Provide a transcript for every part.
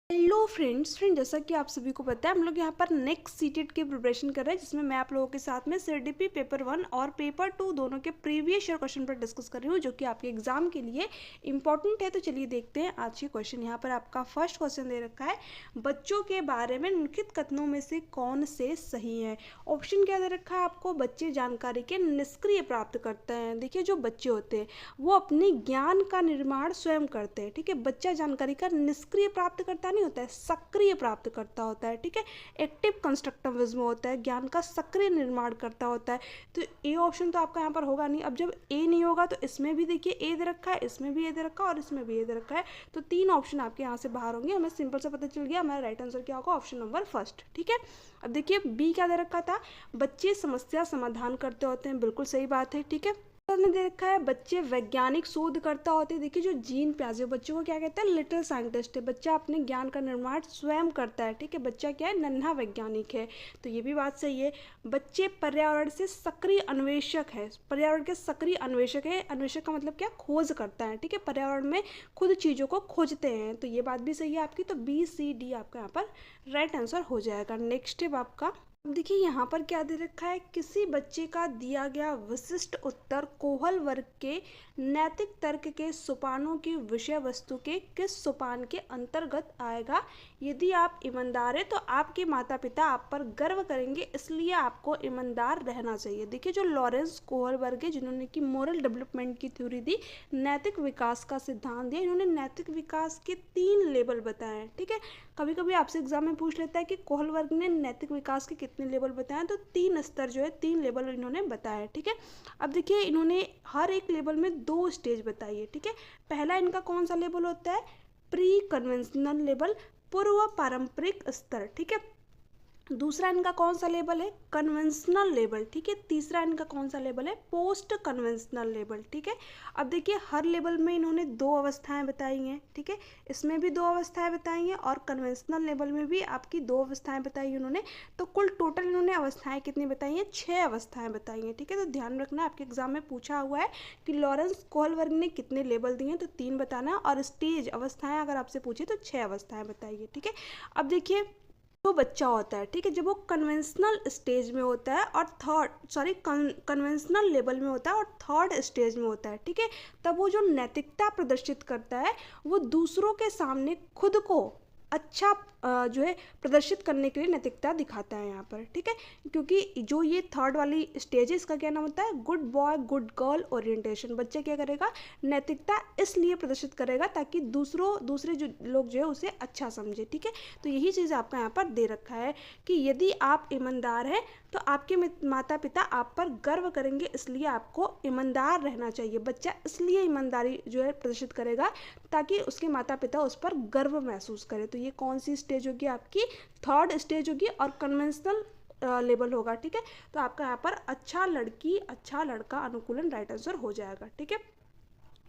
Hello friends जैसा कि आप सभी को पता है हम लोग यहाँ पर नेक्स्ट सीटेट की प्रिपरेशन कर रहे हैं, जिसमें मैं आप लोगों के साथ में सीडीपी पेपर 1 और पेपर 2 दोनों के प्रीवियस ईयर क्वेश्चन पर डिस्कस कर रही हूँ, जो कि आपके एग्जाम के लिए इंपॉर्टेंट है। तो चलिए देखते हैं आज के क्वेश्चन। यहाँ पर आपका फर्स्ट क्वेश्चन दे रखा है, बच्चों के बारे में निम्नलिखित कथनों में से कौन से सही है। ऑप्शन क्या दे रखा है आपको, बच्चे जानकारी के निष्क्रिय प्राप्त करते हैं। देखिए, जो बच्चे होते हैं वो अपने ज्ञान का निर्माण स्वयं करते हैं। ठीक है, बच्चा जानकारी का निष्क्रिय प्राप्त करता नहीं होता है, सक्रिय प्राप्त करता होता है। ठीक है, एक्टिव कंस्ट्रक्टिविज्म होता है, ज्ञान का सक्रिय निर्माण करता होता है। तो ए ऑप्शन तो आपका यहाँ पर होगा नहीं। अब जब ए नहीं होगा तो इसमें भी देखिए ए दे रखा है, इसमें भी ए दे रखा है और इसमें भी ए दे रखा है। तो तीन ऑप्शन आपके यहाँ से बाहर होंगे। हमें सिंपल से पता चल गया हमारा राइट आंसर क्या होगा, ऑप्शन नंबर फर्स्ट। ठीक है, अब देखिए बी क्या दे रखा था, बच्चे समस्या समाधान करते होते हैं। बिल्कुल सही बात है। ठीक है, ने दे रखा है बच्चे वैज्ञानिक शोधकर्ता होते हैं। देखिए, जो जीन प्याजे बच्चों को क्या कहते हैं, लिटिल साइंटिस्ट है। बच्चा अपने ज्ञान का निर्माण स्वयं करता है। ठीक है, बच्चा क्या है, नन्हा वैज्ञानिक है। तो ये भी बात सही है। बच्चे पर्यावरण से सक्रिय अन्वेषक है, पर्यावरण के सक्रिय अन्वेषक है। अन्वेषक का मतलब क्या, खोज करता है। ठीक है, पर्यावरण में खुद चीज़ों को खोजते हैं। तो ये बात भी सही है आपकी। तो बी सी डी आपका यहाँ पर राइट आंसर हो जाएगा। नेक्स्ट है आपका, देखिए यहाँ पर क्या दे रखा है, किसी बच्चे का दिया गया विशिष्ट उत्तर कोहल वर्ग के नैतिक तर्क के सोपानों की विषय वस्तु के किस सोपान के अंतर्गत आएगा। यदि आप ईमानदार हैं तो आपके माता पिता आप पर गर्व करेंगे, इसलिए आपको ईमानदार रहना चाहिए। देखिए, जो लॉरेंस कोहल वर्ग है, जिन्होंने की मोरल डेवलपमेंट की थ्योरी दी, नैतिक विकास का सिद्धांत दिया, इन्होंने नैतिक विकास के 3 लेवल बताए हैं। ठीक है, कभी कभी आपसे एग्जाम में पूछ लेता है कि कोहल वर्ग ने नैतिक विकास के कितने लेवल बताए, तो 3 स्तर जो है, 3 लेवल इन्होंने बताया। ठीक है, अब देखिए इन्होंने हर एक लेवल में 2 स्टेज बताई है। ठीक है, पहला इनका कौन सा लेवल होता है, प्री कन्वेंशनल लेवल, पूर्व पारंपरिक स्तर। ठीक है, दूसरा इनका कौन सा लेवल है, कन्वेंशनल लेवल। ठीक है, तीसरा इनका कौन सा लेवल है, पोस्ट कन्वेंशनल लेवल। ठीक है, अब देखिए हर लेवल में इन्होंने 2 अवस्थाएं बताई हैं। ठीक है, इसमें भी 2 अवस्थाएं बताई हैं और कन्वेंशनल लेवल में भी आपकी 2 अवस्थाएं बताई हैं उन्होंने। तो कुल टोटल इन्होंने अवस्थाएं कितनी बताई हैं, 6 अवस्थाएं बताई हैं। ठीक है, तो ध्यान रखना, आपके एग्जाम में पूछा हुआ है कि लॉरेंस कोहल वर्ग ने कितने लेवल दिए हैं, तो 3 बताना है, और स्टेज अवस्थाएं अगर आपसे पूछे तो 6 अवस्थाएं बताइए। ठीक है, अब देखिए जो बच्चा होता है, ठीक है, जब वो कन्वेंशनल स्टेज में होता है और कन्वेंशनल लेवल में होता है और थर्ड स्टेज में होता है, ठीक है, तब वो जो नैतिकता प्रदर्शित करता है वो दूसरों के सामने खुद को अच्छा जो है प्रदर्शित करने के लिए नैतिकता दिखाता है यहाँ पर। ठीक है, क्योंकि जो ये थर्ड वाली स्टेज है, इसका क्या नाम होता है, good boy good girl orientation. बच्चा क्या करेगा, नैतिकता इसलिए प्रदर्शित करेगा ताकि दूसरे जो लोग जो है उसे अच्छा समझे। ठीक है, तो यही चीज़ आपका यहाँ पर दे रखा है कि यदि आप ईमानदार हैं तो आपके माता पिता आप पर गर्व करेंगे, इसलिए आपको ईमानदार रहना चाहिए। बच्चा इसलिए ईमानदारी जो है प्रदर्शित करेगा ताकि उसके माता पिता उस पर गर्व महसूस करें। तो ये कौन सी स्टेज होगी आपकी, थर्ड स्टेज होगी और कन्वेंशनल लेवल होगा। ठीक है, तो आपका यहाँ पर अच्छा लड़की अच्छा लड़का अनुकूलन राइट आंसर हो जाएगा। ठीक है,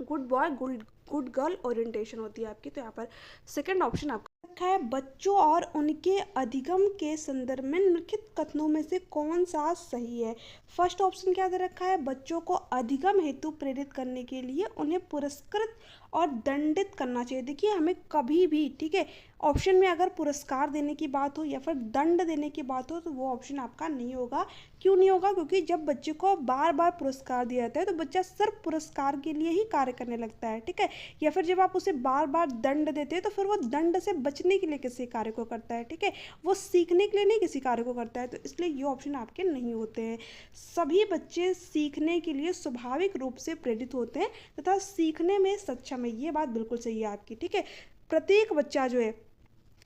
good boy good girl orientation होती है आपकी। तो यहाँ पर सेकंड ऑप्शन आपका रखा है, बच्चों और उनके अधिगम के संदर्भ में निम्नलिखित कथनों में से कौन सा सही है। फर्स्ट ऑप्शन क्या दे रखा है, बच्चों को अधिगम हेतु प्रेरित करने के लिए उन्हें पुरस्कृत और दंडित करना चाहिए। देखिए, हमें कभी भी, ठीक है, ऑप्शन में अगर पुरस्कार देने की बात हो या फिर दंड देने की बात हो तो वो ऑप्शन आपका नहीं होगा। क्यों नहीं होगा, क्योंकि जब बच्चे को बार बार पुरस्कार दिया जाता है तो बच्चा सिर्फ पुरस्कार के लिए ही कार्य करने लगता है। ठीक है, या फिर जब आप उसे बार बार दंड देते हैं तो फिर वो दंड से बचने के लिए किसी कार्य को करता है। ठीक है, वो सीखने के लिए नहीं किसी कार्य को करता है। तो इसलिए ये ऑप्शन आपके नहीं होते हैं। सभी बच्चे सीखने के लिए स्वाभाविक रूप से प्रेरित होते हैं तथा सीखने में सक्षम है। ये बात बिल्कुल सही है आपकी। ठीक है, प्रत्येक बच्चा जो है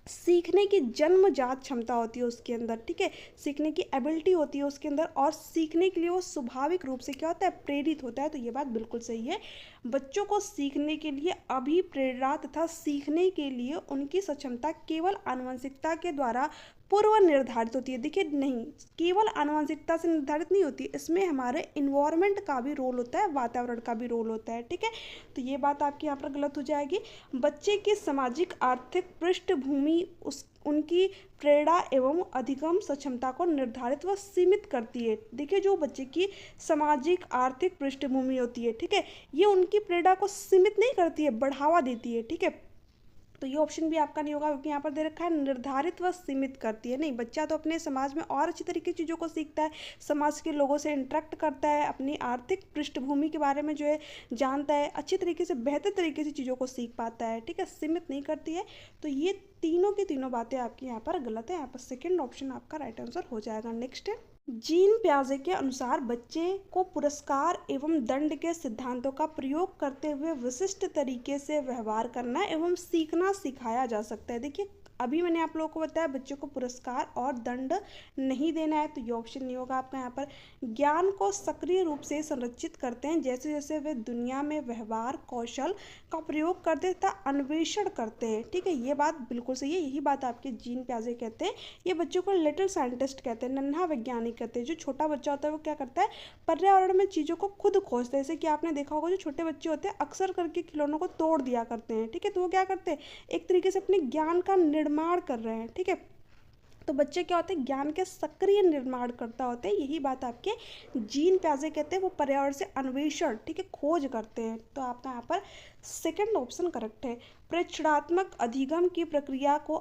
सीखने की जन्मजात क्षमता होती है उसके अंदर। ठीक है, सीखने की एबिलिटी होती है उसके अंदर और सीखने के लिए वो स्वाभाविक रूप से क्या होता है, प्रेरित होता है। तो ये बात बिल्कुल सही है। बच्चों को सीखने के लिए अभिप्रेरणा तथा सीखने के लिए उनकी सक्षमता केवल आनुवंशिकता के द्वारा पूर्व निर्धारित होती है। देखिए, नहीं, केवल आनुवंशिकता से निर्धारित नहीं होती, इसमें हमारे इन्वायरमेंट का भी रोल होता है, वातावरण का भी रोल होता है। ठीक है, तो ये बात आपकी यहाँ पर गलत हो जाएगी। बच्चे की सामाजिक आर्थिक पृष्ठभूमि उनकी प्रेरणा एवं अधिगम सक्षमता को निर्धारित व सीमित करती है। देखिए, जो बच्चे की सामाजिक आर्थिक पृष्ठभूमि होती है, ठीक है, ये उनकी प्रेरणा को सीमित नहीं करती है, बढ़ावा देती है। ठीक है, तो ये ऑप्शन भी आपका नहीं होगा, क्योंकि यहाँ पर दे रखा है निर्धारित व सीमित करती है। नहीं, बच्चा तो अपने समाज में और अच्छी तरीके की चीज़ों को सीखता है, समाज के लोगों से इंटरेक्ट करता है, अपनी आर्थिक पृष्ठभूमि के बारे में जो है जानता है, अच्छी तरीके से बेहतर तरीके से चीज़ों को सीख पाता है। ठीक है, सीमित नहीं करती है। तो ये तीनों की तीनों बातें आपकी यहाँ पर गलत है। यहाँ पर सेकेंड ऑप्शन आपका राइट आंसर हो जाएगा। नेक्स्ट है, जीन पियाजे के अनुसार बच्चे को पुरस्कार एवं दंड के सिद्धांतों का प्रयोग करते हुए विशिष्ट तरीके से व्यवहार करना एवं सीखना सिखाया जा सकता है। देखिए, अभी मैंने आप लोगों को बताया बच्चों को पुरस्कार और दंड नहीं देना है, तो ये ऑप्शन नहीं होगा आपका यहाँ पर। ज्ञान को सक्रिय रूप से संरक्षित करते हैं जैसे जैसे वे दुनिया में व्यवहार कौशल का प्रयोग करते हैं तथा अन्वेषण करते हैं। ठीक है, ये बात बिल्कुल सही है। यही बात आपके जीन पियाजे कहते हैं। ये बच्चों को लिटिल साइंटिस्ट कहते हैं, नन्हा वैज्ञानिक कहते हैं। जो छोटा बच्चा होता है वो क्या करता है, पर्यावरण में चीज़ों को खुद खोजते हैं। जैसे कि आपने देखा होगा जो छोटे बच्चे होते हैं अक्सर करके खिलौनों को तोड़ दिया करते हैं। ठीक है, तो वो क्या करते हैं, एक तरीके से अपने ज्ञान का निर्माण कर रहे हैं। ठीक है, तो बच्चे क्या होते हैं, ज्ञान के सक्रिय निर्माण करता होते हैं। यही बात आपके जीन पियाजे कहते हैं। वो पर्यावरण से अन्वेषण, ठीक है, खोज करते हैं। तो आपका यहाँ पर सेकंड ऑप्शन करेक्ट है। प्रेक्षणात्मक अधिगम की प्रक्रिया को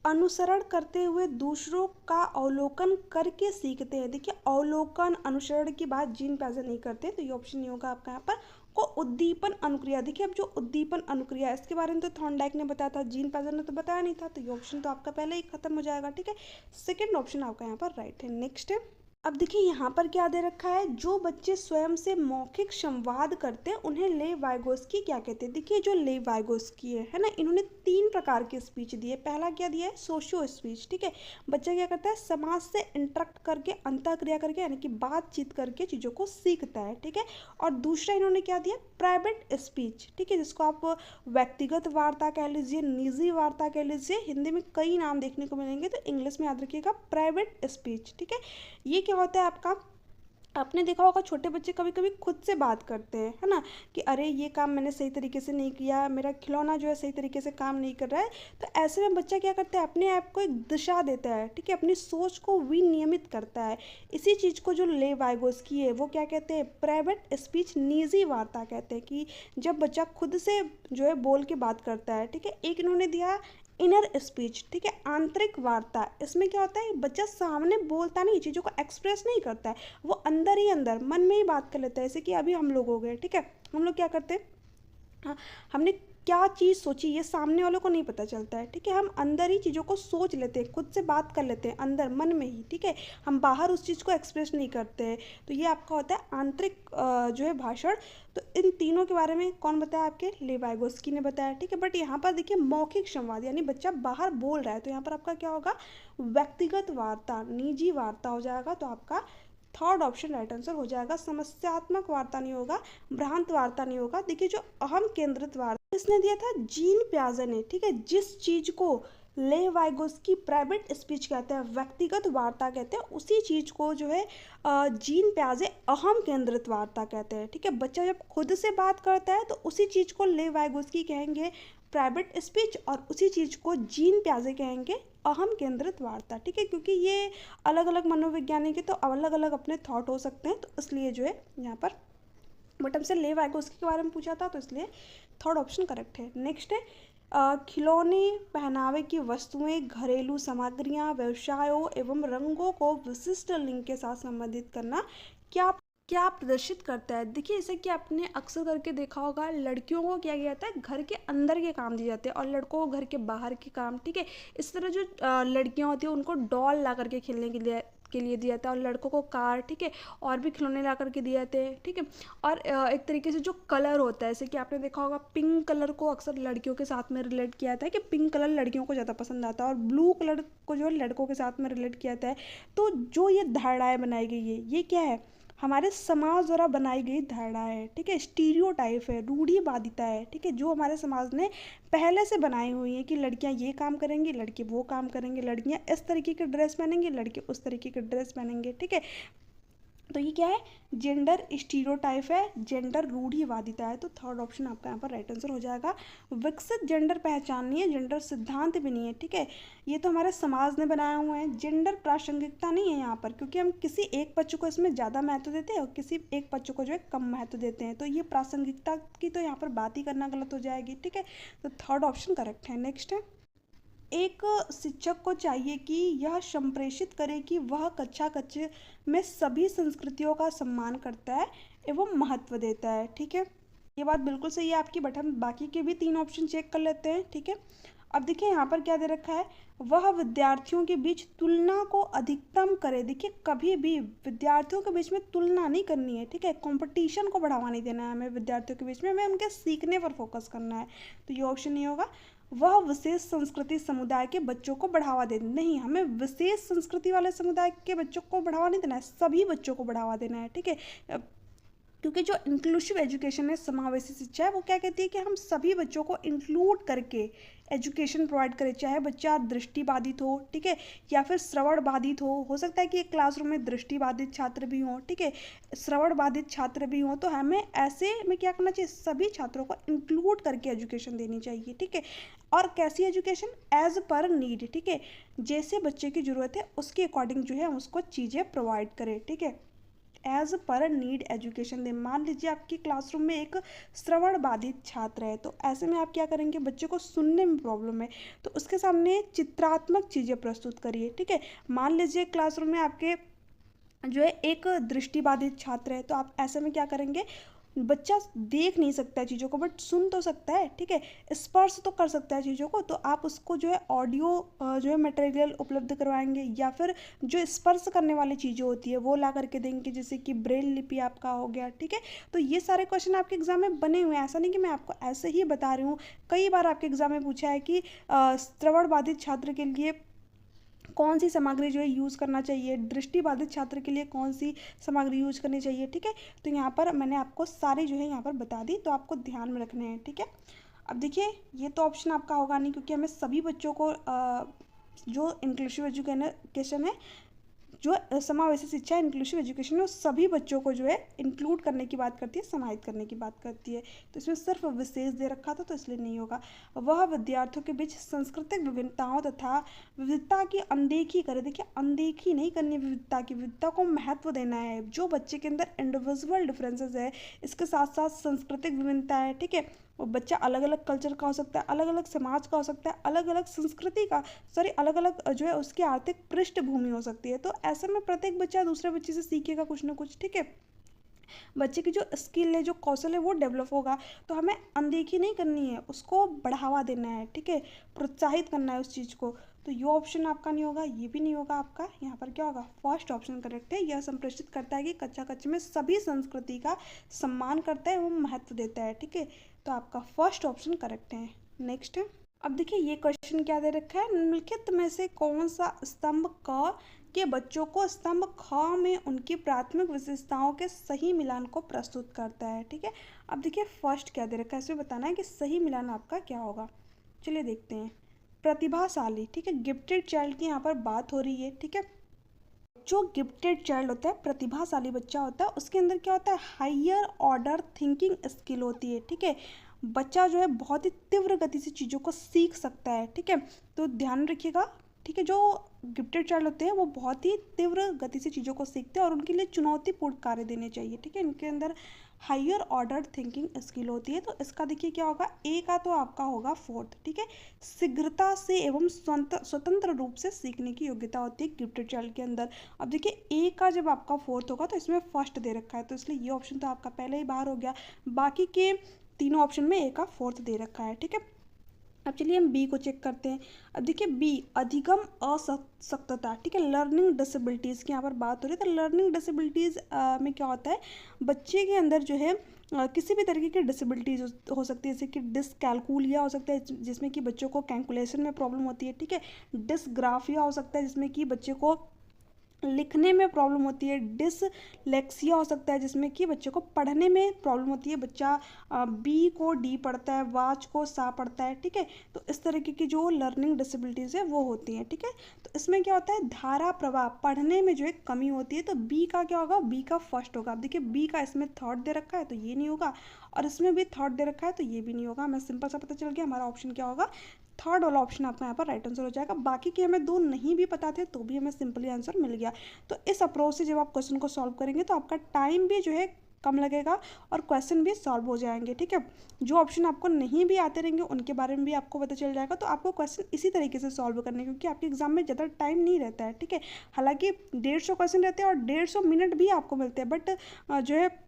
अनुसरण करते हुए दूसरों का अवलोकन करके सीखते हैं। देखिए, अवलोकन अनुसरण की बात जीन पियाजे नहीं करते, तो ये ऑप्शन नहीं होगा आपका यहाँ पर। को उद्दीपन अनुक्रिया, देखिए अब जो उद्दीपन अनुक्रिया है इसके बारे में तो थॉर्नडाइक ने बताया था, जीन पियाजे ने तो बताया नहीं था, तो ये ऑप्शन तो आपका पहले ही खत्म हो जाएगा। ठीक है, सेकंड ऑप्शन आपका यहाँ पर राइट है। नेक्स्ट है, अब देखिए यहाँ पर क्या दे रखा है, जो बच्चे स्वयं से मौखिक संवाद करते हैं उन्हें ले वाइगोस्की क्या कहते हैं। देखिए, जो ले वाइगोस्की है ना, इन्होंने 3 प्रकार की स्पीच दी है। पहला क्या दिया है, सोशियो स्पीच। ठीक है, बच्चा क्या करता है, समाज से इंटरेक्ट करके, अंतःक्रिया करके, यानी कि बातचीत करके चीज़ों को सीखता है। ठीक है, और दूसरा इन्होंने क्या दिया, प्राइवेट स्पीच। ठीक है, जिसको आप व्यक्तिगत वार्ता कह लीजिए, निजी वार्ता कह लीजिए, हिंदी में कई नाम देखने को मिलेंगे, तो इंग्लिश में याद रखिएगा प्राइवेट स्पीच। ठीक है, ये क्या होता है आपका, आपने देखा होगा छोटे बच्चे कभी कभी खुद से बात करते हैं, है ना, कि अरे ये काम मैंने सही तरीके से नहीं किया, मेरा खिलौना जो है सही तरीके से काम नहीं कर रहा है। तो ऐसे में बच्चा क्या करता है, अपने आप को एक दिशा देता है। ठीक है, अपनी सोच को विनियमित करता है। इसी चीज़ को जो ले वाइगोस्की है वो क्या कहते हैं, प्राइवेट स्पीच, निजी वार्ता कहते हैं, कि जब बच्चा खुद से जो है बोल के बात करता है। ठीक है, एक इन्होंने दिया इनर स्पीच। ठीक है, आंतरिक वार्ता। इसमें क्या होता है, बच्चा सामने बोलता नहीं, चीज़ों को एक्सप्रेस नहीं करता है, वो अंदर ही अंदर मन में ही बात कर लेता है। जैसे कि अभी हम लोग हो गए, ठीक है, हम लोग क्या करते हैं, हाँ, हमने क्या चीज़ सोची ये सामने वालों को नहीं पता चलता है। ठीक है, हम अंदर ही चीज़ों को सोच लेते हैं, खुद से बात कर लेते हैं अंदर मन में ही। ठीक है, हम बाहर उस चीज़ को एक्सप्रेस नहीं करते हैं। तो ये आपका होता है आंतरिक जो है भाषण। तो इन तीनों के बारे में कौन बताया, आपके ले वाइगोस्की ने बताया। ठीक है, बट यहाँ पर देखिए मौखिक संवाद, यानी बच्चा बाहर बोल रहा है, तो यहाँ पर आपका क्या होगा, व्यक्तिगत वार्ता, निजी वार्ता हो जाएगा। तो आपका थर्ड ऑप्शन राइट आंसर हो जाएगा। समस्यात्मक वार्ता नहीं होगा, भ्रांत वार्ता नहीं होगा। देखिए, जो अहम केंद्रित वार्ता इसने दिया था जीन पियाजे ने। ठीक है, जिस चीज को ले वाइगोस्की प्राइवेट स्पीच कहते हैं, व्यक्तिगत वार्ता कहते हैं, उसी चीज को जो है जीन पियाजे अहम केंद्रित वार्ता कहते हैं। ठीक है, बच्चा जब खुद से बात करता है तो उसी चीज को ले वाइगोस्की कहेंगे प्राइवेट स्पीच, और उसी चीज को जीन पियाजे कहेंगे अहम केंद्रित वार्ता। ठीक है, क्योंकि ये अलग अलग मनोविज्ञानी के तो अलग अलग अपने थॉट हो सकते हैं, तो इसलिए जो है यहाँ पर बट हमसे ले वाइगोस्की के बारे में पूछा था, तो इसलिए थर्ड ऑप्शन करेक्ट है। नेक्स्ट है, खिलौने, पहनावे की वस्तुएं, घरेलू सामग्रियां, व्यवसायों एवं रंगों को विशिष्ट लिंग के साथ संबंधित करना क्या प्रदर्शित करता है। देखिए, जैसे कि आपने अक्सर करके देखा होगा, लड़कियों को क्या किया जाता है, घर के अंदर के काम दिए जाते हैं, और लड़कों को घर के बाहर के काम। ठीक है, इस तरह जो लड़कियां होती हैं उनको डॉल ला करके खेलने के लिए दिया जाता है, और लड़कों को कार, ठीक है, और भी खिलौने ला करके दिए जाते हैं। ठीक है, और एक तरीके से जो कलर होता है, जैसे कि आपने देखा होगा पिंक कलर को अक्सर लड़कियों के साथ में रिलेट किया जाता है, कि पिंक कलर लड़कियों को ज़्यादा पसंद आता है, और ब्लू कलर को जो है लड़कों के साथ में रिलेट किया जाता है। तो जो ये धारणाएँ बनाई गई है, ये क्या है, हमारे समाज द्वारा बनाई गई धारणा है। ठीक है, स्टीरियोटाइप है, रूढ़िवादिता है। ठीक है, जो हमारे समाज ने पहले से बनाई हुई है, कि लड़कियां ये काम करेंगी, लड़के वो काम करेंगे, लड़कियां इस तरीके के ड्रेस पहनेंगी, लड़के उस तरीके के ड्रेस पहनेंगे। ठीक है, तो ये क्या है, जेंडर स्टीरियोटाइप है, जेंडर रूढ़िवादिता है। तो थर्ड ऑप्शन आपका यहाँ पर राइट आंसर हो जाएगा। विकसित जेंडर पहचान नहीं है, जेंडर सिद्धांत भी नहीं है, ठीक है, ये तो हमारे समाज ने बनाए हुए हैं। जेंडर प्रासंगिकता नहीं है यहाँ पर, क्योंकि हम किसी एक पक्ष को इसमें ज़्यादा महत्व देते हैं और किसी एक पक्ष को जो है कम महत्व देते हैं। तो ये प्रासंगिकता की तो यहाँ पर बात ही करना गलत हो जाएगी, ठीक है। तो थर्ड ऑप्शन करेक्ट है। नेक्स्ट है, एक शिक्षक को चाहिए कि यह संप्रेषित करे कि वह कक्षा कक्ष में सभी संस्कृतियों का सम्मान करता है एवं महत्व देता है, ठीक है। ये बात बिल्कुल सही है आपकी, बट हम बाकी के भी 3 ऑप्शन चेक कर लेते हैं, ठीक है। अब देखिए यहाँ पर क्या दे रखा है, वह विद्यार्थियों के बीच तुलना को अधिकतम करे। देखिए कभी भी विद्यार्थियों के बीच में तुलना नहीं करनी है, ठीक है, कंपटीशन को बढ़ावा नहीं देना है हमें विद्यार्थियों के बीच में, हमें उनके सीखने पर फोकस करना है। तो ये ऑप्शन नहीं होगा। वह विशेष संस्कृति समुदाय के बच्चों को बढ़ावा दे, नहीं, हमें विशेष संस्कृति वाले समुदाय के बच्चों को बढ़ावा नहीं देना है, सभी बच्चों को बढ़ावा देना है, ठीक है। क्योंकि जो इंक्लूसिव एजुकेशन है, समावेशी शिक्षा है, वो क्या कहती है कि हम सभी बच्चों को इंक्लूड करके एजुकेशन प्रोवाइड करें, चाहे बच्चा दृष्टिबाधित हो, ठीक है, या फिर श्रवण बाधित हो सकता है कि एक क्लासरूम में दृष्टिबाधित छात्र भी हों, ठीक है, श्रवण बाधित छात्र भी हों। तो हमें ऐसे में क्या करना चाहिए, सभी छात्रों को इंक्लूड करके एजुकेशन देनी चाहिए, ठीक है। और कैसी एजुकेशन, एज पर नीड, ठीक है, जैसे बच्चे की ज़रूरत है उसके अकॉर्डिंग जो है हम उसको चीज़ें प्रोवाइड करें, ठीक है, एज पर नीड एजुकेशन दें। मान लीजिए आपकी क्लासरूम में एक श्रवण बाधित छात्र है, तो ऐसे में आप क्या करेंगे, बच्चे को सुनने में प्रॉब्लम है तो उसके सामने चित्रात्मक चीज़ें प्रस्तुत करिए, ठीक है। मान लीजिए क्लासरूम में आपके जो है एक दृष्टिबाधित छात्र है, तो आप ऐसे में क्या करेंगे, बच्चा देख नहीं सकता है चीज़ों को बट सुन तो सकता है, ठीक है, स्पर्श तो कर सकता है चीज़ों को, तो आप उसको जो है ऑडियो जो है मटेरियल उपलब्ध करवाएंगे, या फिर जो स्पर्श करने वाली चीज़ें होती है वो ला करके देंगे, जैसे कि ब्रेल लिपि आपका हो गया, ठीक है। तो ये सारे क्वेश्चन आपके एग्जाम में बने हुए हैं, ऐसा नहीं कि मैं आपको ऐसे ही बता रही हूँ। कई बार आपके एग्जाम में पूछा है कि श्रवण बाधित छात्र के लिए कौन सी सामग्री जो है यूज़ करना चाहिए, दृष्टिबाधित छात्र के लिए कौन सी सामग्री यूज करनी चाहिए, ठीक है। तो यहाँ पर मैंने आपको सारी जो है यहाँ पर बता दी, तो आपको ध्यान में रखने हैं, ठीक है। अब देखिए ये तो ऑप्शन आपका होगा नहीं, क्योंकि हमें सभी बच्चों को जो इंक्लूसिव एजुकेशन है, जो समावेशी शिक्षा इंक्लूसिव एजुकेशन है, वो सभी बच्चों को जो है इंक्लूड करने की बात करती है, समाहित करने की बात करती है। तो इसमें सिर्फ विशेष दे रखा था तो इसलिए नहीं होगा। वह विद्यार्थियों के बीच सांस्कृतिक विभिन्नताओं तथा विविधता की अनदेखी करे। देखिए अनदेखी नहीं करनी, विविधता को महत्व देना है। जो बच्चे के अंदर इंडिविजुअल डिफरेंसेस है, इसके साथ साथ सांस्कृतिक विभिन्नता है, ठीक है, वो बच्चा अलग अलग कल्चर का हो सकता है, अलग अलग समाज का हो सकता है, अलग अलग संस्कृति का, अलग अलग जो है उसकी आर्थिक पृष्ठभूमि हो सकती है। तो ऐसे में प्रत्येक बच्चा दूसरे बच्चे से सीखेगा कुछ ना कुछ, ठीक है, बच्चे की जो स्किल है, जो कौशल है वो डेवलप होगा। तो हमें अनदेखी नहीं करनी है, उसको बढ़ावा देना है, ठीक है, प्रोत्साहित करना है उस चीज़ को। तो ये ऑप्शन आपका नहीं होगा, ये भी नहीं होगा आपका। यहाँ पर क्या होगा, फर्स्ट ऑप्शन करेक्ट है। यह संप्रेषित करता है कि कच्चा कच्चे में सभी संस्कृति का सम्मान करता है, वो महत्व देता है, ठीक है। तो आपका फर्स्ट ऑप्शन करेक्ट है। नेक्स्ट है, अब देखिए ये क्वेश्चन क्या दे रखा है, निम्नलिखित में से कौन सा स्तंभ क के बच्चों को स्तंभ ख में उनकी प्राथमिक विशेषताओं के सही मिलान को प्रस्तुत करता है, ठीक है। अब देखिए फर्स्ट क्या दे रखा है, इसमें बताना है कि सही मिलान आपका क्या होगा। चलिए देखते हैं, प्रतिभाशाली, ठीक है, गिफ्टेड चाइल्ड की यहाँ पर बात हो रही है, ठीक है। जो गिफ्टेड चाइल्ड होता है, प्रतिभाशाली बच्चा होता है, उसके अंदर क्या होता है, हायर ऑर्डर थिंकिंग स्किल होती है, ठीक है। बच्चा जो है बहुत ही तीव्र गति से चीज़ों को सीख सकता है, ठीक है। तो ध्यान रखिएगा, ठीक है, जो गिफ्टेड चाइल्ड होते हैं वो बहुत ही तीव्र गति से चीज़ों को सीखते हैं और उनके लिए चुनौतीपूर्ण कार्य देने चाहिए, ठीक है। इनके अंदर हायर ऑर्डर थिंकिंग स्किल होती है। तो इसका देखिए क्या होगा, ए का तो आपका होगा फोर्थ, ठीक है, शीघ्रता से एवं स्वतंत्र रूप से सीखने की योग्यता होती है गिफ्टेड चाइल्ड के अंदर। अब देखिए ए का जब आपका फोर्थ होगा तो इसमें फर्स्ट दे रखा है, तो इसलिए ये ऑप्शन तो आपका पहले ही बाहर हो गया। बाकी के तीनों ऑप्शन में ए का फोर्थ दे रखा है, ठीक है। अब चलिए हम बी को चेक करते हैं। अब देखिए बी, अधिगम असक्तता, ठीक है, लर्निंग डिसेबिलिटीज़ की यहाँ पर बात हो रही है। तो लर्निंग डिसेबिलिटीज़ में क्या होता है, बच्चे के अंदर जो है किसी भी तरीके की डिसेबिलिटीज़ हो सकती है, जैसे कि डिसकैलकुलिया हो सकता है जिसमें कि बच्चों को कैलकुलेशन में प्रॉब्लम होती है, ठीक है, डिसग्राफिया हो सकता है जिसमें कि बच्चे को लिखने में प्रॉब्लम होती है, डिसलेक्सिया हो सकता है जिसमें कि बच्चे को पढ़ने में प्रॉब्लम होती है, बच्चा बी को डी पढ़ता है, वाच को सा पढ़ता है, ठीक है। तो इस तरीके की जो लर्निंग डिसेबिलिटीज़ है वो होती हैं, ठीक है। तो इसमें क्या होता है, धारा प्रवाह पढ़ने में जो है कमी होती है, तो बी का क्या होगा, बी का फर्स्ट होगा। अब देखिए बी का इसमें थर्ड दे रखा है तो ये नहीं होगा, और इसमें भी थर्ड दे रखा है तो ये भी नहीं होगा। हमें सिंपल सा पता चल गया हमारा ऑप्शन क्या होगा, थर्ड वाला ऑप्शन आपका यहाँ पर राइट आंसर हो जाएगा। बाकी के हमें दो नहीं भी पता थे तो भी हमें सिंपली आंसर मिल गया। तो इस अप्रोच से जब आप क्वेश्चन को सॉल्व करेंगे तो आपका टाइम भी जो है कम लगेगा और क्वेश्चन भी सॉल्व हो जाएंगे, ठीक है। जो ऑप्शन आपको नहीं भी आते रहेंगे उनके बारे में भी आपको पता चल जाएगा। तो आपको क्वेश्चन इसी तरीके से सॉल्व करने क्योंकि आपके एग्जाम में ज़्यादा टाइम नहीं रहता है, ठीक है। हालांकि 150 क्वेश्चन रहते हैं और 150 मिनट भी आपको मिलते हैं, बट जो है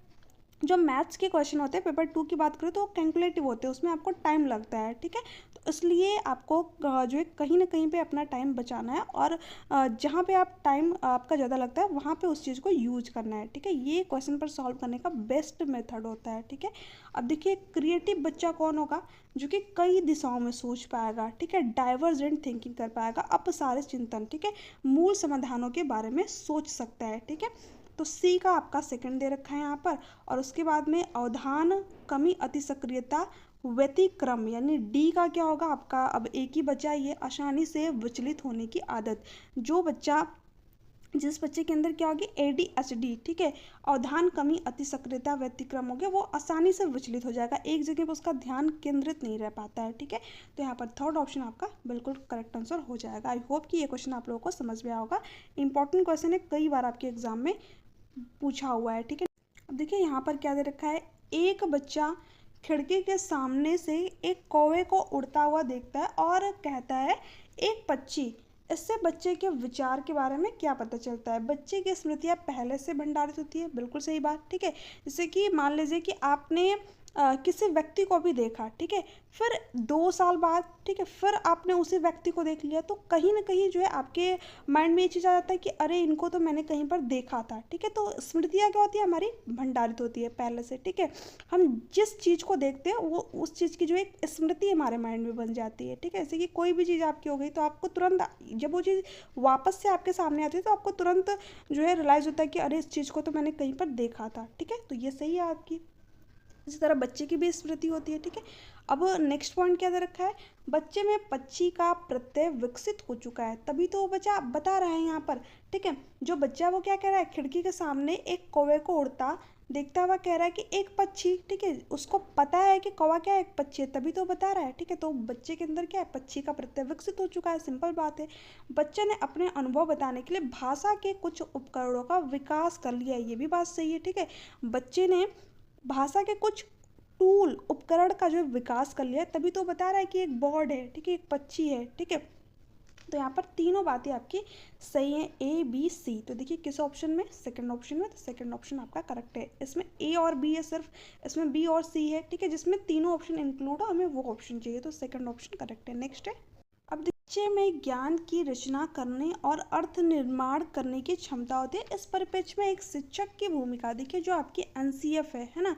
जो मैथ्स के क्वेश्चन होते हैं पेपर 2 की बात करें तो वो कैलकुलेटिव होते हैं, उसमें आपको टाइम लगता है, ठीक है। तो इसलिए आपको जो है कहीं ना कहीं पे अपना टाइम बचाना है और जहाँ पे आप टाइम आपका ज़्यादा लगता है वहाँ पे उस चीज़ को यूज करना है, ठीक है। ये क्वेश्चन पर सॉल्व करने का बेस्ट मेथड होता है, ठीक है। अब देखिए क्रिएटिव बच्चा कौन होगा, जो कि कई दिशाओं में सोच पाएगा, ठीक है, डाइवर्जेंट थिंकिंग कर पाएगा, अपसारित चिंतन, ठीक है, मूल समाधानों के बारे में सोच सकता है, ठीक है। तो सी का आपका सेकंड दे रखा है यहाँ पर, और उसके बाद में अवधान कमी अति सक्रियता व्यतिक्रम यानी डी का क्या होगा आपका, अब एक ही बचा ये आसानी से विचलित होने की आदत, जो बच्चा जिस बच्चे के अंदर क्या होगी ADHD, ठीक है, अवधान कमी अति सक्रियता व्यतिक्रम हो गया, वो आसानी से विचलित हो जाएगा, एक जगह पर उसका ध्यान केंद्रित नहीं रह पाता है, ठीक है। तो यहाँ पर थर्ड ऑप्शन आपका बिल्कुल करेक्ट आंसर हो जाएगा। आई होप कि ये क्वेश्चन आप लोगों को समझ में आया होगा। इंपॉर्टेंट क्वेश्चन है, कई बार आपके एग्जाम में पूछा हुआ है, ठीक है। अब देखिए यहाँ पर क्या दे रखा है, एक बच्चा खिड़की के सामने से एक कौवे को उड़ता हुआ देखता है और कहता है एक पक्षी। इससे बच्चे के विचार के बारे में क्या पता चलता है, बच्चे की स्मृतियाँ पहले से भंडारित होती है, बिल्कुल सही बात, ठीक है। जैसे कि मान लीजिए कि आपने किसी व्यक्ति को भी देखा, ठीक है, फिर 2 साल बाद, ठीक है, फिर आपने उसी व्यक्ति को देख लिया, तो कहीं ना कहीं जो है आपके माइंड में ये चीज़ आ जाता है कि अरे इनको तो मैंने कहीं पर देखा था, ठीक है। तो स्मृतियाँ क्या होती है, हमारी भंडारित होती है पहले से, ठीक है। हम जिस चीज़ को देखते हैं वो उस चीज़ की जो एक स्मृति हमारे माइंड में बन जाती है, ठीक है। जैसे कि कोई भी चीज़ आपकी हो गई तो आपको तुरंत जब वो चीज़ वापस से आपके सामने आती है तो आपको तुरंत जो है रियलाइज़ होता है कि अरे इस चीज़ को तो मैंने कहीं पर देखा था, ठीक है। तो ये सही है आपकी। इसी तरह बच्चे की भी स्मृति होती है, ठीक है। अब नेक्स्ट पॉइंट क्या दे रखा है, बच्चे में पक्षी का प्रत्यय विकसित हो चुका है, तभी तो वो बच्चा बता रहा है यहाँ पर, ठीक है। जो बच्चा वो क्या कह रहा है, खिड़की के सामने एक कौवे को उड़ता देखता हुआ कह रहा है कि एक पक्षी, ठीक है, उसको पता है कि कौवा क्या है, एक पक्षी है, तभी तो बता रहा है, ठीक है। तो बच्चे के अंदर क्या है, पक्षी का प्रत्यय विकसित हो चुका है, सिंपल बात है। बच्चे ने अपने अनुभव बताने के लिए भाषा के कुछ उपकरणों का विकास कर लिया है, ये भी बात सही है, ठीक है। बच्चे ने भाषा के कुछ टूल उपकरण का जो विकास कर लिया है, तभी तो बता रहा है कि एक बर्ड है, ठीक है, एक पक्षी है, ठीक है। तो यहाँ पर तीनों बातें आपकी सही हैं, A B C। तो देखिए किस ऑप्शन में, सेकंड ऑप्शन में, तो सेकंड ऑप्शन आपका करेक्ट है। इसमें A और B है सिर्फ, इसमें B और C है, ठीक है, जिसमें तीनों ऑप्शन इंक्लूड हो, हमें वो ऑप्शन चाहिए, तो सेकंड ऑप्शन करेक्ट है। नेक्स्ट है, अब बच्चे में ज्ञान की रचना करने और अर्थ निर्माण करने की क्षमता होती है। इस परिप्रेक्ष्य में एक शिक्षक की भूमिका देखिए, जो आपकी NCF है ना,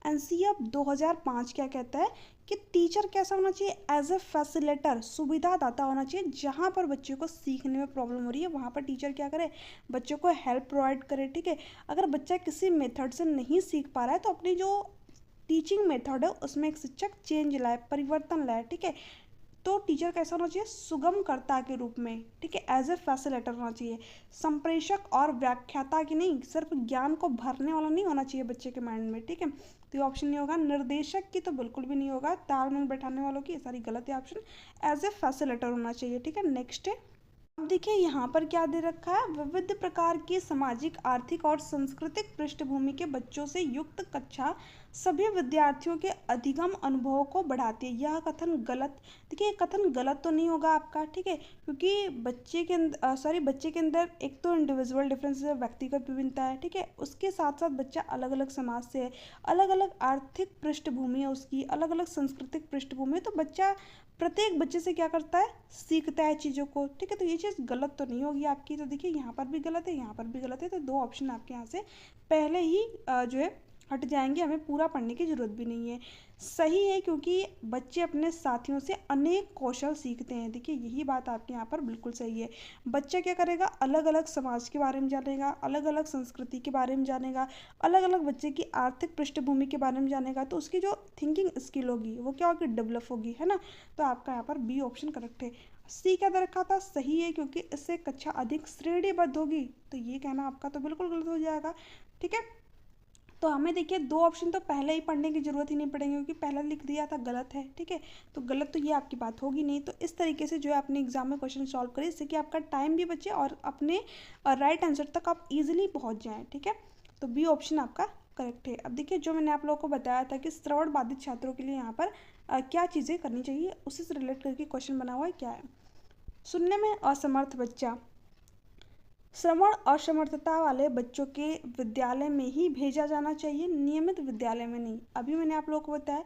NCF 2005 क्या कहता है कि टीचर कैसा होना चाहिए, एज ए फैसिलेटर, सुविधादाता होना चाहिए। जहाँ पर बच्चे को सीखने में प्रॉब्लम हो रही है वहाँ पर टीचर क्या करे, बच्चों को हेल्प प्रोवाइड करे, ठीक है। अगर बच्चा किसी मेथड से नहीं सीख पा रहा है तो अपनी जो टीचिंग मेथड है उसमें एक शिक्षक चेंज लाए, परिवर्तन लाए, ठीक है। तो टीचर कैसा होना चाहिए, सुगमकर्ता के रूप में, ठीक है, एज ए फैसिलिटेटर होना चाहिए, संप्रेषक और व्याख्याता की नहीं, सिर्फ ज्ञान को भरने वाला नहीं होना चाहिए बच्चे के माइंड में, ठीक है। तो ये ऑप्शन नहीं होगा। निर्देशक की तो बिल्कुल भी नहीं होगा, तालमेल बैठाने वालों की, ये सारी गलत है ऑप्शन, एज ए फैसिलिटेटर होना चाहिए, ठीक है। नेक्स्ट है, अब देखिए यहाँ पर क्या दे रखा है, विविध प्रकार की सामाजिक, आर्थिक और सांस्कृतिक पृष्ठभूमि के बच्चों से युक्त कक्षा सभी विद्यार्थियों के अधिगम अनुभवों को बढ़ाती है। यह कथन गलत, देखिए कथन गलत तो नहीं होगा आपका, ठीक है, क्योंकि बच्चे के अंदर एक तो इंडिविजुअल डिफरेंस है, व्यक्तिगत विभिन्नता है, ठीक है, उसके साथ साथ बच्चा अलग अलग समाज से है, अलग अलग आर्थिक पृष्ठभूमि है उसकी, अलग अलग सांस्कृतिक पृष्ठभूमि है, तो बच्चा प्रत्येक बच्चे से क्या करता है, सीखता है चीज़ों को, ठीक है। तो ये चीज़ गलत तो नहीं होगी आपकी। तो देखिए यहाँ पर भी गलत है, यहाँ पर भी गलत है, तो दो ऑप्शन आपके यहाँ से पहले ही जो है हट जाएंगे, हमें पूरा पढ़ने की ज़रूरत भी नहीं है। सही है, क्योंकि बच्चे अपने साथियों से अनेक कौशल सीखते हैं। देखिए यही बात आपके यहाँ पर बिल्कुल सही है। बच्चा क्या करेगा, अलग अलग समाज के बारे में जानेगा, अलग अलग संस्कृति के बारे में जानेगा, अलग अलग बच्चे की आर्थिक पृष्ठभूमि के बारे में जानेगा, तो उसकी जो थिंकिंग स्किल होगी वो क्या होगी, डेवलप होगी, है ना। तो आपका यहाँ पर बी ऑप्शन करेक्ट है। सी क्या दे रखा था, सही है, क्योंकि इससे कक्षा अधिक श्रेणीबद्ध होगी, तो ये कहना आपका तो बिल्कुल गलत हो जाएगा। ठीक है, तो हमें देखिए दो ऑप्शन तो पहले ही पढ़ने की ज़रूरत ही नहीं पड़ेगी, क्योंकि पहला लिख दिया था गलत है। ठीक है, तो गलत तो ये आपकी बात होगी नहीं। तो इस तरीके से जो है अपने एग्जाम में क्वेश्चन सॉल्व करें, इससे कि आपका टाइम भी बचे और अपने राइट आंसर तक आप इजीली पहुंच जाएं। ठीक है, तो बी ऑप्शन आपका करेक्ट है। अब देखिए जो मैंने आप लोगों को बताया था कि श्रवण बाधित छात्रों के लिए यहाँ पर क्या चीज़ें करनी चाहिए, उसी से रिलेट करके क्वेश्चन बना हुआ है। क्या है, सुनने में असमर्थ बच्चा, श्रवण असमर्थता वाले बच्चों के विद्यालय में ही भेजा जाना चाहिए, नियमित विद्यालय में नहीं। अभी मैंने आप लोगों को बताया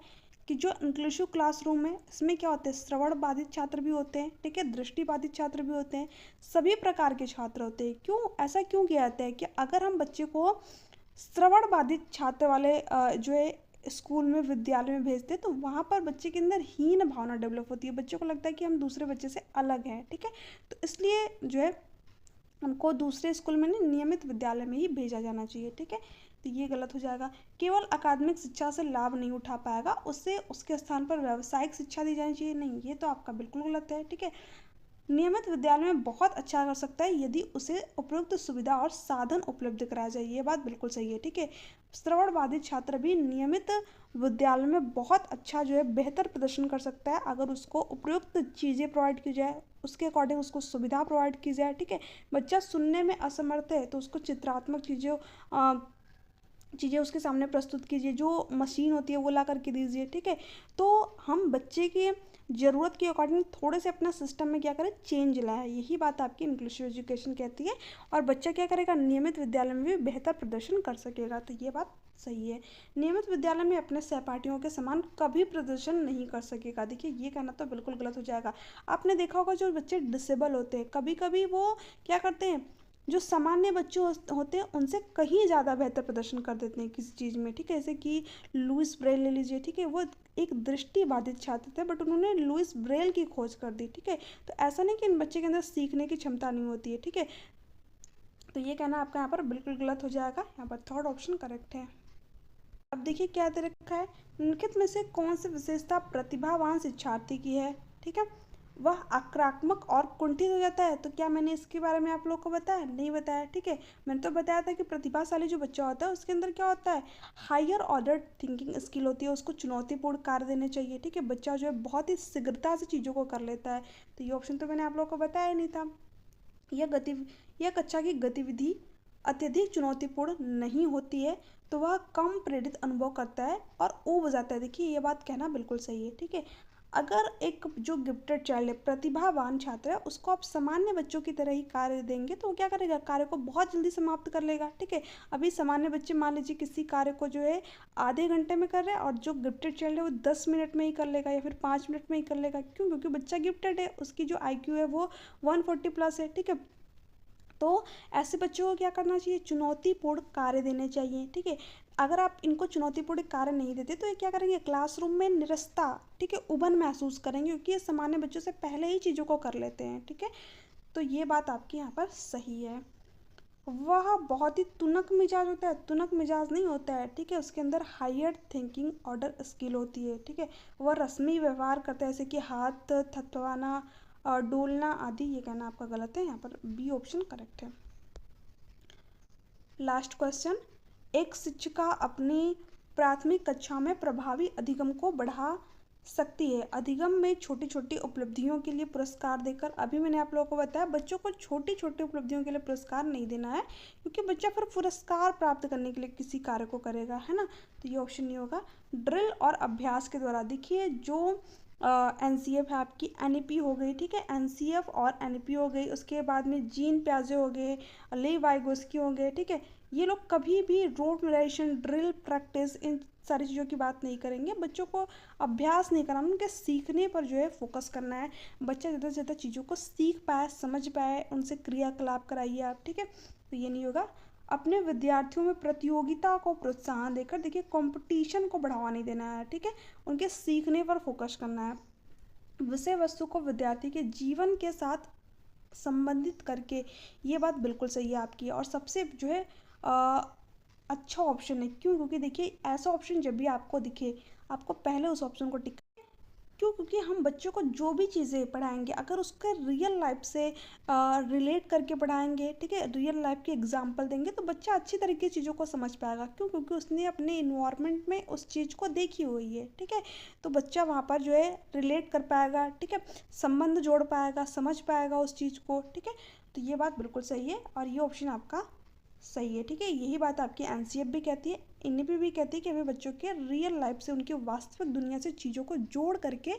कि जो इंक्लूसिव क्लासरूम है इसमें क्या होते हैं, श्रवण बाधित छात्र भी होते हैं, ठीक है, दृष्टि बाधित छात्र भी होते हैं, सभी प्रकार के छात्र होते हैं। क्यों ऐसा क्यों किया जाता है कि अगर हम बच्चे को श्रवण बाधित छात्र वाले जो है स्कूल में विद्यालय में भेजते हैं, तो वहाँ पर बच्चे के अंदर हीन भावना डेवलप होती है, बच्चों को लगता है कि हम दूसरे बच्चे से अलग हैं। ठीक है, तो इसलिए जो है उनको दूसरे स्कूल में नहीं, नियमित विद्यालय में ही भेजा जाना चाहिए। ठीक है, तो ये गलत हो जाएगा। केवल अकादमिक शिक्षा से लाभ नहीं उठा पाएगा, उससे उसके स्थान पर व्यावसायिक शिक्षा दी जानी चाहिए, नहीं, ये तो आपका बिल्कुल गलत है। ठीक है, नियमित विद्यालय में बहुत अच्छा कर सकता है यदि उसे उपयुक्त सुविधा और साधन उपलब्ध कराया जाए, ये बात बिल्कुल सही है। ठीक है, श्रवण बाधित छात्र भी नियमित विद्यालय में बहुत अच्छा जो है बेहतर प्रदर्शन कर सकता है, अगर उसको उपयुक्त चीज़ें प्रोवाइड की जाए, उसके अकॉर्डिंग उसको सुविधा प्रोवाइड की जाए। ठीक है, बच्चा सुनने में असमर्थ है तो उसको चित्रात्मक चीज़ें उसके सामने प्रस्तुत कीजिए, जो मशीन होती है वो ला करके दीजिए। ठीक है, तो हम बच्चे के ज़रूरत के अकॉर्डिंग थोड़े से अपना सिस्टम में क्या करें, चेंज लाए, यही बात आपकी इंक्लूसिव एजुकेशन कहती है। और बच्चा क्या करेगा, नियमित विद्यालय में भी बेहतर प्रदर्शन कर सकेगा, तो ये बात सही है। नियमित विद्यालय में अपने सहपाठियों के समान कभी प्रदर्शन नहीं कर सकेगा, देखिए ये कहना तो बिल्कुल गलत हो जाएगा। आपने देखा होगा जो बच्चे डिसेबल होते हैं, कभी कभी वो क्या करते हैं, जो सामान्य बच्चे होते हैं उनसे कहीं ज़्यादा बेहतर प्रदर्शन कर देते हैं किसी चीज़ में। ठीक है, जैसे कि लुइस ब्रेल ले लीजिए। ठीक है, वो एक दृष्टि बाधित छात्र थे, बट उन्होंने लुइस ब्रेल की खोज कर दी। ठीक है, तो ऐसा नहीं कि इन बच्चे के अंदर सीखने की क्षमता नहीं होती है। ठीक है, तो ये कहना आपका यहाँ पर बिल्कुल गलत हो जाएगा, यहाँ पर थर्ड ऑप्शन करेक्ट है। अब देखिए क्या दे रखा है, निम्नलिखित में से कौन सी विशेषता प्रतिभावान शिक्षार्थी की है। ठीक है, वह आक्रामक और कुंठित हो जाता है, तो क्या मैंने इसके बारे में आप लोग को बताया, नहीं बताया। ठीक है, मैंने तो बताया था कि प्रतिभाशाली जो बच्चा होता है उसके अंदर क्या होता है, हायर ऑर्डर थिंकिंग स्किल होती है, उसको चुनौतीपूर्ण कार्य देने चाहिए। ठीक है, बच्चा जो है बहुत ही शीघ्रता से चीज़ों को कर लेता है, तो ये ऑप्शन तो मैंने आप लोग को बताया ही नहीं था। यह कक्षा की गतिविधि अत्यधिक चुनौतीपूर्ण नहीं होती है, तो वह कम प्रेरित अनुभव करता है और ऊब जाता है। देखिए ये बात कहना बिल्कुल सही है। ठीक है, अगर एक जो गिफ्टेड चाइल्ड है, प्रतिभावान छात्र है, उसको आप सामान्य बच्चों की तरह ही कार्य देंगे तो वो क्या करेगा, कार्य को बहुत जल्दी समाप्त कर लेगा। ठीक है, अभी सामान्य बच्चे मान लीजिए किसी कार्य को जो है आधे घंटे में कर रहे हैं, और जो गिफ्टेड चाइल्ड है वो 10 मिनट में ही कर लेगा या फिर 5 मिनट में ही कर लेगा। क्यों, क्योंकि बच्चा गिफ्टेड है, उसकी जो IQ है वो 140+ है। ठीक है, तो ऐसे बच्चों को क्या करना चाहिए, चुनौतीपूर्ण कार्य देने चाहिए। ठीक है, अगर आप इनको चुनौतीपूर्ण कार्य नहीं देते तो ये क्या करेंगे, क्लासरूम में निरस्ता, ठीक है, उबन महसूस करेंगे, क्योंकि ये सामान्य बच्चों से पहले ही चीज़ों को कर लेते हैं। ठीक है, तो ये बात आपकी यहाँ पर सही है। वह बहुत ही तुनक मिजाज होता है, तुनक मिजाज नहीं होता है। ठीक है, उसके अंदर हायर थिंकिंग ऑर्डर स्किल होती है। ठीक है, वह रस्मी व्यवहार करता है, जैसे कि हाथ थपथपाना और डोलना आदि, ये कहना आपका गलत है, यहाँ पर बी ऑप्शन करेक्ट है। लास्ट क्वेश्चन, एक शिक्षिका अपनी प्राथमिक कक्षा में प्रभावी अधिगम को बढ़ा सकती है, अधिगम में छोटी छोटी उपलब्धियों के लिए पुरस्कार देकर। अभी मैंने आप लोगों को बताया बच्चों को छोटी छोटी उपलब्धियों के लिए पुरस्कार नहीं देना है, क्योंकि बच्चा फिर पुरस्कार प्राप्त करने के लिए किसी कार्य को करेगा, है ना, तो ये ऑप्शन नहीं होगा। ड्रिल और अभ्यास के द्वारा, देखिए जो NCF है आपकी, NEP हो गई। ठीक है, NCF और NEP हो गई, उसके बाद में जीन प्याजे हो गए, ले वाइगोस्की हो गए। ठीक है, ये लोग कभी भी रोड मेमोराइजेशन, ड्रिल प्रैक्टिस, इन सारी चीज़ों की बात नहीं करेंगे, बच्चों को अभ्यास नहीं कराना, उनके सीखने पर जो है फोकस करना है, बच्चा ज़्यादा से ज़्यादा चीज़ों को सीख पाए, समझ पाए, उनसे क्रियाकलाप कराइए आप। ठीक है, तो ये नहीं होगा। अपने विद्यार्थियों में प्रतियोगिता को प्रोत्साहन देकर, देखिए कंपटीशन को बढ़ावा नहीं देना है, ठीक है, उनके सीखने पर फोकस करना है। विषय वस्तु को विद्यार्थी के जीवन के साथ संबंधित करके, ये बात बिल्कुल सही है आपकी, और सबसे जो है अच्छा ऑप्शन है। क्यों? क्योंकि देखिए ऐसा ऑप्शन जब भी आपको दिखे, आपको पहले उस ऑप्शन को टिक। क्यों? क्योंकि हम बच्चों को जो भी चीज़ें पढ़ाएंगे अगर उसके रियल लाइफ से रिलेट करके पढ़ाएंगे, ठीक है, रियल लाइफ के एग्जांपल देंगे, तो बच्चा अच्छी तरीके से चीज़ों को समझ पाएगा। क्यों? क्योंकि उसने अपने इन्वायरमेंट में उस चीज़ को देखी हुई है, ठीक है, तो बच्चा वहाँ पर जो है रिलेट कर पाएगा, ठीक है, संबंध जोड़ पाएगा, समझ पाएगा उस चीज़ को, ठीक है। तो ये बात बिल्कुल सही है और ये ऑप्शन आपका सही है, ठीक है। यही बात आपकी एनसीएफ भी कहती है, एनईपी भी कहती है कि हमें बच्चों के रियल लाइफ से, उनकी वास्तविक दुनिया से चीज़ों को जोड़ करके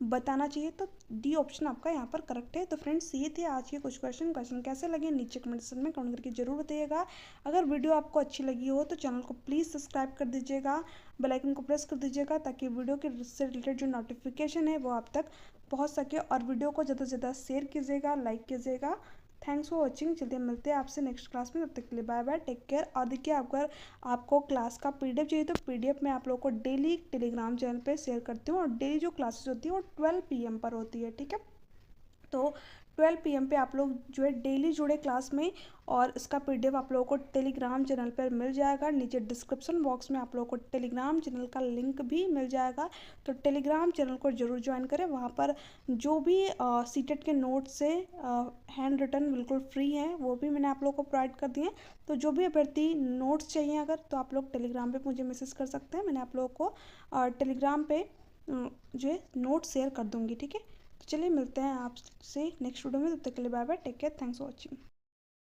बताना चाहिए। तो डी ऑप्शन आपका यहाँ पर करेक्ट है। तो फ्रेंड्स ये थे आज के कुछ क्वेश्चन कैसे लगे नीचे कमेंट सेक्शन में कमेंट करके जरूर बताइएगा। अगर वीडियो आपको अच्छी लगी हो तो चैनल को प्लीज़ सब्सक्राइब कर दीजिएगा, बेल आइकन को प्रेस कर दीजिएगा, ताकि वीडियो के से रिलेटेड जो नोटिफिकेशन है वो आप तक पहुँच सके, और वीडियो को ज़्यादा से ज़्यादा शेयर कीजिएगा, लाइक कीजिएगा। Thanks for watching. चलिए मिलते हैं आपसे नेक्स्ट क्लास में, तब तक के लिए बाय बाय, टेक केयर। और देखिए अगर आपको क्लास का पीडीएफ चाहिए तो पीडीएफ मैं आप लोगों को डेली टेलीग्राम चैनल पे शेयर करती हूँ, और डेली जो क्लासेस होती है वो 12 PM पर होती है, ठीक है। तो 12 PM पे आप लोग जो है डेली जुड़े क्लास में, और इसका पीडीएफ आप लोगों को टेलीग्राम चैनल पर मिल जाएगा। नीचे डिस्क्रिप्शन बॉक्स में आप लोगों को टेलीग्राम चैनल का लिंक भी मिल जाएगा, तो टेलीग्राम चैनल को ज़रूर ज्वाइन करें। वहाँ पर जो भी सीटेट के नोट्स से हैंड रिटन बिल्कुल फ्री हैं, वो भी मैंने आप लोगों को प्रोवाइड कर दिए। तो जो भी अभ्यर्थी नोट्स चाहिए अगर, तो आप लोग टेलीग्राम पे मुझे मैसेज कर सकते हैं, मैंने आप लोगों को टेलीग्राम पे जो है नोट शेयर कर दूँगी, ठीक है। तो चलिए मिलते हैं आपसे नेक्स्ट वीडियो में, तब तक के लिए bye bye, take care, thanks for watching.